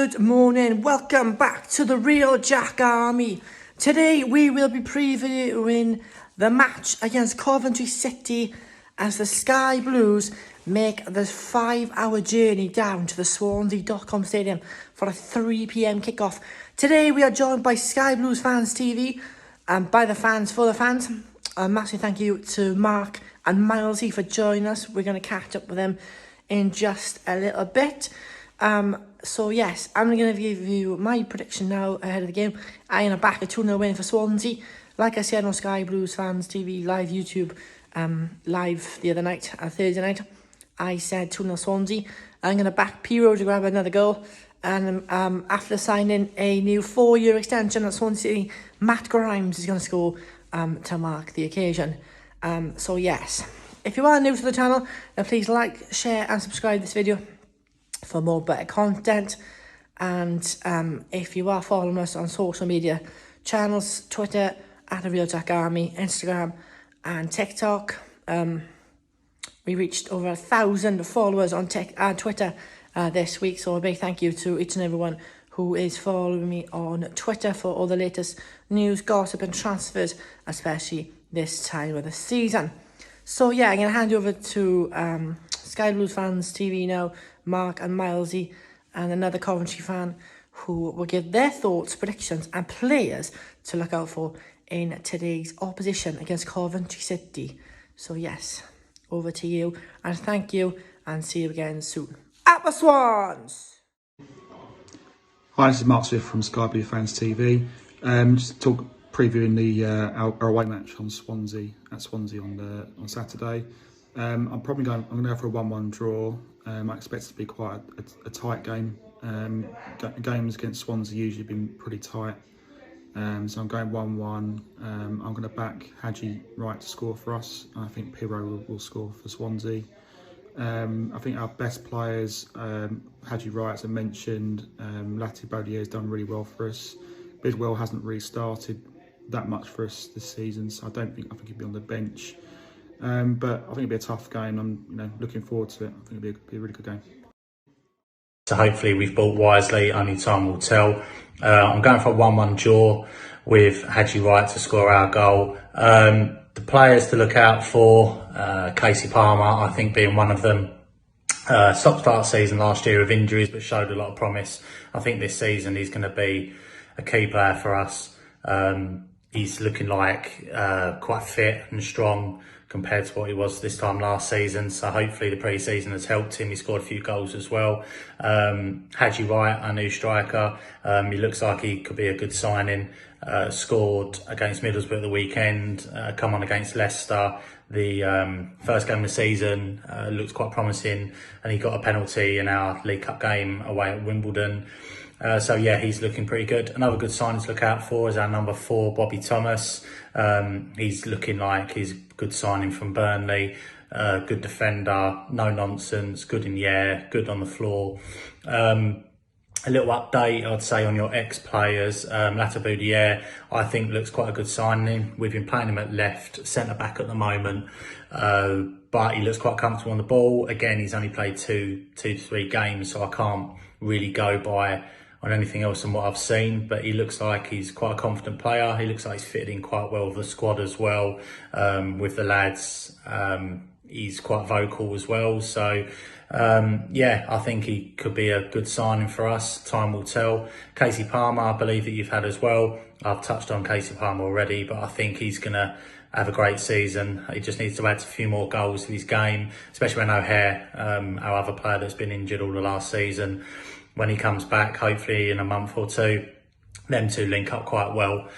Good morning, welcome back to the Real Jack Army. Today we will be previewing the match against Coventry City as the Sky Blues make the 5-hour journey down to the Swansea.com stadium for a 3 p.m. kickoff. Today we are joined by Sky Blues Fans TV and by the fans for the fans. A massive thank you to Mark and Milesy for joining us. We're going to catch up with them in just a little bit. So yes, I'm going to give you my prediction now ahead of the game. I am back a 2-0 win for Swansea. Like I said on Sky Blues Fans TV live YouTube live the other night, Thursday night, I said 2-0 Swansea. I'm going to back Piro to grab another goal. And after signing a new 4-year extension at Swansea City, Matt Grimes is going to score to mark the occasion. So yes, if you are new to the channel, then please like, share and subscribe this video for more better content. And if you are following us on social media channels, Twitter at the Real Jack Army, Instagram and TikTok, we reached over 1,000 followers on Twitter this week, so a big thank you to each and everyone who is following me on Twitter for all the latest news, gossip and transfers, especially this time of the season. So yeah, I'm going to hand you over to Sky Blues Fans TV now, Mark and Milesy, and another Coventry fan who will give their thoughts, predictions and players to look out for in today's opposition against Coventry City. So yes, over to you, and thank you, and see you again soon. At the Swans! Hi, this is Mark Swift from Sky Blue Fans TV. Just to talk previewing the our away match on Swansea on Saturday. I'm going to go for a 1-1 draw. I expect it to be quite a tight game. Games against Swansea usually been pretty tight. So I'm going 1-1. I'm going to back Haji Wright to score for us. I think Piro will score for Swansea. I think our best players, Haji Wright, as I mentioned, Lati Baudier has done really well for us. Bidwell hasn't really started that much for us this season, so I think he'll be on the bench. But I think it'll be a tough game. I'm looking forward to it. I think it'll be a really good game. So hopefully we've bought wisely, only time will tell. I'm going for a 1-1 draw with Haji Wright to score our goal. The players to look out for, Casey Palmer, I think being one of them. Stop-start season last year with injuries, but showed a lot of promise. I think this season he's going to be a key player for us. He's looking like quite fit and strong compared to what he was this time last season. So hopefully the pre-season has helped him. He scored a few goals as well. Haji Wright, our new striker, he looks like he could be a good signing. Scored against Middlesbrough at the weekend, come on against Leicester. The first game of the season looked quite promising, and he got a penalty in our League Cup game away at Wimbledon. So yeah, he's looking pretty good. Another good signing to look out for is our number 4, Bobby Thomas. He's looking like he's a good signing from Burnley. Good defender, no nonsense, good in the air, good on the floor. A little update, I'd say, on your ex-players. Lati Baudier, I think, looks quite a good signing. We've been playing him at left, centre-back at the moment, but he looks quite comfortable on the ball. Again, he's only played two to three games, so I can't really go by on anything else than what I've seen, but he looks like he's quite a confident player. He looks like he's fitted in quite well with the squad as well, with the lads. He's quite vocal as well, so yeah, I think he could be a good signing for us. Time will tell. Casey Palmer, I believe that you've had as well. I've touched on Casey Palmer already, but I think he's going to have a great season. He just needs to add a few more goals to his game, especially when O'Hare, our other player that's been injured all the last season, when he comes back, hopefully in a month or two, them two link up quite well.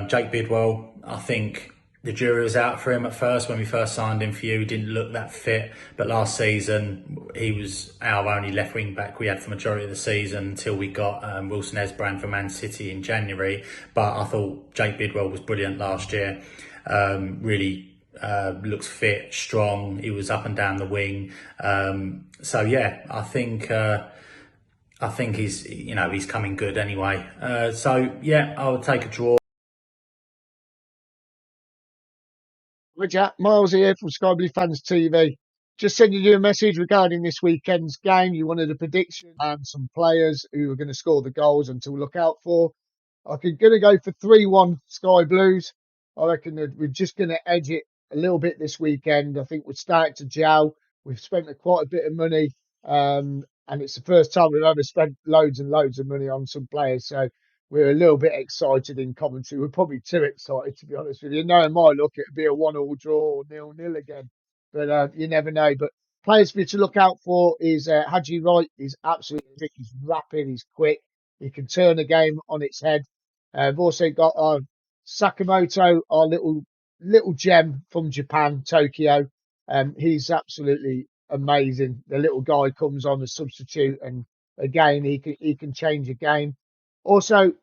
Jake Bidwell, I think the jury was out for him at first. When we first signed him for you, he didn't look that fit. But last season, he was our only left wing back we had for the majority of the season until we got Wilson Esbrand from Man City in January. But I thought Jake Bidwell was brilliant last year. Really looks fit, strong. He was up and down the wing. So yeah, I think he's, he's coming good anyway. So yeah, I would take a draw. Hi Jack, Miles here from Sky Blue Fans TV. just sending you a message regarding this weekend's game. You wanted a prediction and some players who are going to score the goals and to look out for. I'm going to go for 3-1 Sky Blues. I reckon that we're just going to edge it a little bit this weekend. I think we're starting to gel. We've spent quite a bit of money, and it's the first time we've ever spent loads and loads of money on some players. So we're a little bit excited in Coventry. We're probably too excited, to be honest with you. Knowing my luck, it'd be a 1-1 draw or 0-0 again. But you never know. But players for you to look out for is Haji Wright. He's absolutely quick. He's rapid. He's quick. He can turn a game on its head. We've also got Sakamoto, our little gem from Japan, Tokyo. He's absolutely amazing. The little guy comes on as substitute, and again he can change a game. Also,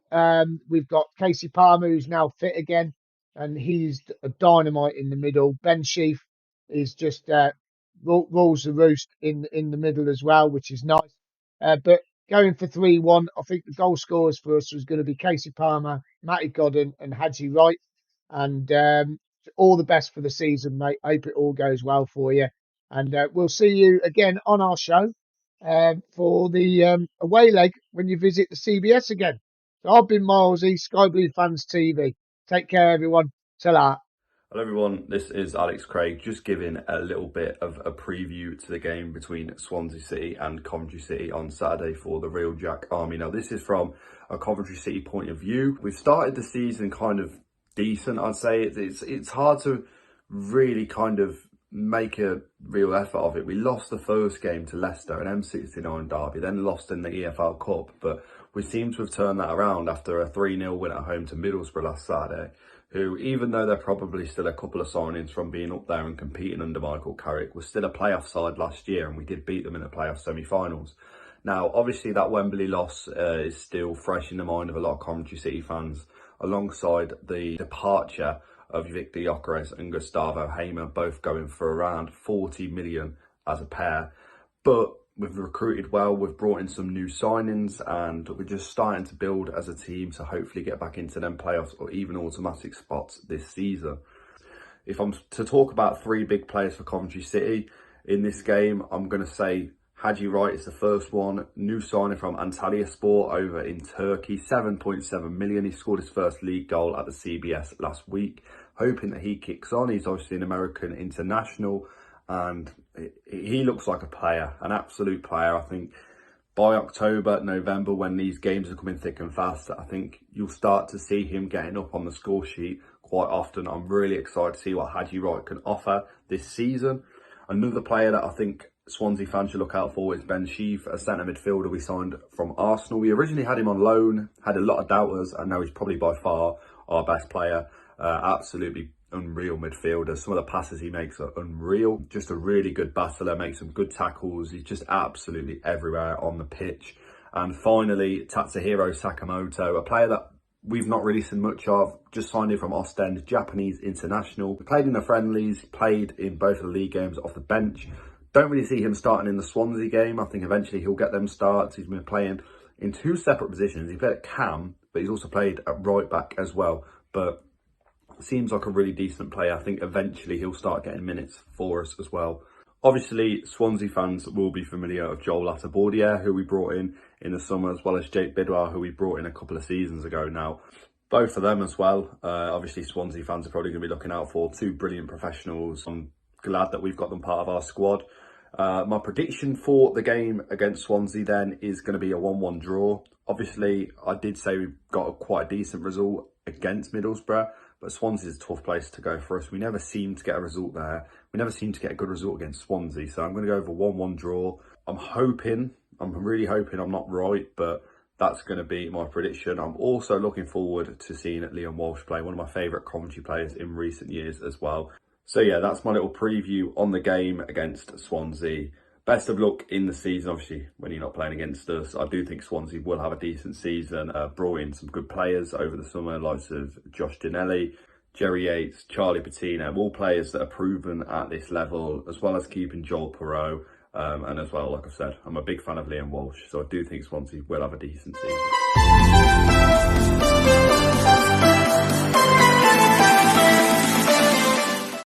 we've got Casey Palmer, who's now fit again, and he's a dynamite in the middle. Ben Sheaf is just rules the roost in the middle as well, which is nice. But going for 3-1, I think the goal scorers for us was going to be Casey Palmer, Matty Godden, and Haji Wright. And all the best for the season, mate. Hope it all goes well for you. And we'll see you again on our show for the away leg when you visit the CBS again. So I've been Milesy, Sky Blue Fans TV. Take care, everyone. Ta-ra. Hello everyone, this is Alex Craig, just giving a little bit of a preview to the game between Swansea City and Coventry City on Saturday for the Real Jack Army. Now this is from a Coventry City point of view. We've started the season kind of decent, I'd say. It's hard to really kind of make a real effort of it. We lost the first game to Leicester, an M69 derby, then lost in the EFL Cup, but we seem to have turned that around after a 3-0 win at home to Middlesbrough last Saturday, who, even though they're probably still a couple of signings from being up there and competing under Michael Carrick, was still a playoff side last year, and we did beat them in the playoff semi-finals. Now, obviously, that Wembley loss is still fresh in the mind of a lot of Coventry City fans, alongside the departure of Victor Gyökeres and Gustavo Hamer, both going for around 40 million as a pair. But we've recruited well, we've brought in some new signings, and we're just starting to build as a team to hopefully get back into them playoffs or even automatic spots this season. If I'm to talk about three big players for Coventry City in this game, I'm going to say Haji Wright is the first one. New signing from Antalyaspor over in Turkey, 7.7 million. He scored his first league goal at the CBS last week. Hoping that he kicks on. He's obviously an American international, and he looks like a player, an absolute player. I think by October, November, when these games are coming thick and fast, I think you'll start to see him getting up on the score sheet quite often. I'm really excited to see what Haji Wright can offer this season. Another player that I think Swansea fans should look out for is Ben Sheaf, a centre midfielder we signed from Arsenal. We originally had him on loan, had a lot of doubters, and now he's probably by far our best player. Absolutely unreal midfielder. Some of the passes he makes are unreal. Just a really good battler, makes some good tackles. He's just absolutely everywhere on the pitch. And finally, Tatsuhiro Sakamoto, a player that we've not really seen much of, just signed in from Ostend, Japanese international. He played in the friendlies, played in both of the league games off the bench. Don't really see him starting in the Swansea game. I think eventually he'll get them starts. He's been playing in two separate positions. He played at cam, but he's also played at right back as well. But seems like a really decent player. I think eventually he'll start getting minutes for us as well. Obviously, Swansea fans will be familiar with Joel Atabordia, who we brought in the summer, as well as Jake Bidwell, who we brought in a couple of seasons ago now. Both of them as well. Obviously, Swansea fans are probably going to be looking out for. Two brilliant professionals. I'm glad that we've got them part of our squad. My prediction for the game against Swansea then is going to be a 1-1 draw. Obviously, I did say we've got quite a decent result against Middlesbrough, but Swansea is a tough place to go for us. We never seem to get a result there. We never seem to get a good result against Swansea. So I'm going to go for 1-1 draw. I'm really hoping I'm not right, but that's going to be my prediction. I'm also looking forward to seeing Liam Walsh play, one of my favourite Coventry players in recent years as well. So yeah, that's my little preview on the game against Swansea. Best of luck in the season, obviously, when you're not playing against us. I do think Swansea will have a decent season. Brought in some good players over the summer, likes of Josh Dinelli, Jerry Yates, Charlie Patino, all players that are proven at this level, as well as keeping Joel Perreault. And as well, like I said, I'm a big fan of Liam Walsh, so I do think Swansea will have a decent season.